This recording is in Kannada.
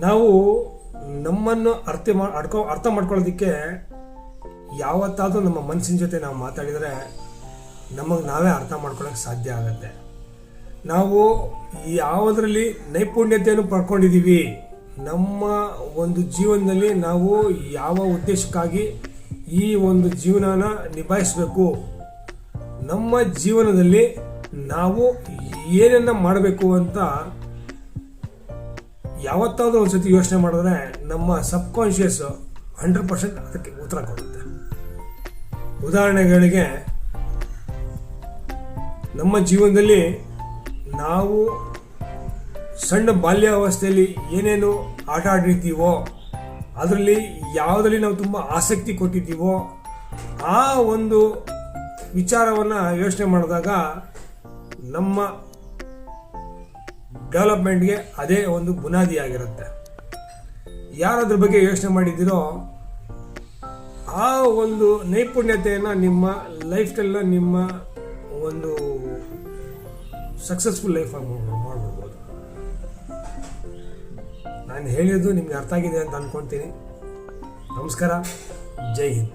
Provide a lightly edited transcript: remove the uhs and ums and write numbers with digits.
ನಾವು ನಮ್ಮನ್ನು ಅರ್ಥ ಮಾಡ್ಕೊಳ್ಳೋದಕ್ಕೆ ಯಾವತ್ತಾದರೂ ನಮ್ಮ ಮನಸ್ಸಿನ ಜೊತೆ ನಾವು ಮಾತಾಡಿದರೆ ನಮಗೆ ನಾವೇ ಅರ್ಥ ಮಾಡ್ಕೊಳ್ಳೋಕ್ಕೆ ಸಾಧ್ಯ ಆಗುತ್ತೆ. ನಾವು ಯಾವುದರಲ್ಲಿ ನೈಪುಣ್ಯತೆಯನ್ನು ಪಡ್ಕೊಂಡಿದ್ದೀವಿ, ನಮ್ಮ ಒಂದು ಜೀವನದಲ್ಲಿ ನಾವು ಯಾವ ಉದ್ದೇಶಕ್ಕಾಗಿ ಈ ಒಂದು ಜೀವನನ ನಿಭಾಯಿಸಬೇಕು, ನಮ್ಮ ಜೀವನದಲ್ಲಿ ನಾವು ಏನನ್ನ ಮಾಡಬೇಕು ಅಂತ ಯಾವತ್ತಾದರೂ ಒಂದು ಸತಿ ಯೋಚನೆ ಮಾಡಿದ್ರೆ ನಮ್ಮ ಸಬ್ಕಾನ್ಷಿಯಸ್ 100% ಅದಕ್ಕೆ ಉತ್ತರ ಕೊಡುತ್ತೆ. ಉದಾಹರಣೆಗಳಿಗೆ, ನಮ್ಮ ಜೀವನದಲ್ಲಿ ನಾವು ಸಣ್ಣ ಬಾಲ್ಯಾವಸ್ಥೆಯಲ್ಲಿ ಏನೇನು ಆಟ ಆಡಿರ್ತೀವೋ, ಅದರಲ್ಲಿ ಯಾವುದರಲ್ಲಿ ನಾವು ತುಂಬ ಆಸಕ್ತಿ ಕೊಟ್ಟಿದ್ದೀವೋ ಆ ಒಂದು ವಿಚಾರವನ್ನು ಯೋಚನೆ ಮಾಡಿದಾಗ ನಮ್ಮ ಡೆವಲಪ್ಮೆಂಟ್ಗೆ ಅದೇ ಒಂದು ಬುನಾದಿಯಾಗಿರುತ್ತೆ. ಯಾರದ್ರ ಬಗ್ಗೆ ಯೋಚನೆ ಮಾಡಿದ್ದೀರೋ ಆ ಒಂದು ನೈಪುಣ್ಯತೆಯನ್ನು ನಿಮ್ಮ ಲೈಫ್ ಸ್ಟೈಲ್ನ ನಿಮ್ಮ ಒಂದು ಸಕ್ಸಸ್ಫುಲ್ ಲೈಫ್ ಮಾಡ್ಬೋದು. ನಾನು ಹೇಳಿದ್ದು ನಿಮ್ಗೆ ಅರ್ಥ ಆಗಿದೆ ಅಂತ ಅಂದ್ಕೊಳ್ತೀನಿ. ನಮಸ್ಕಾರ, ಜೈ ಹಿಂದ್.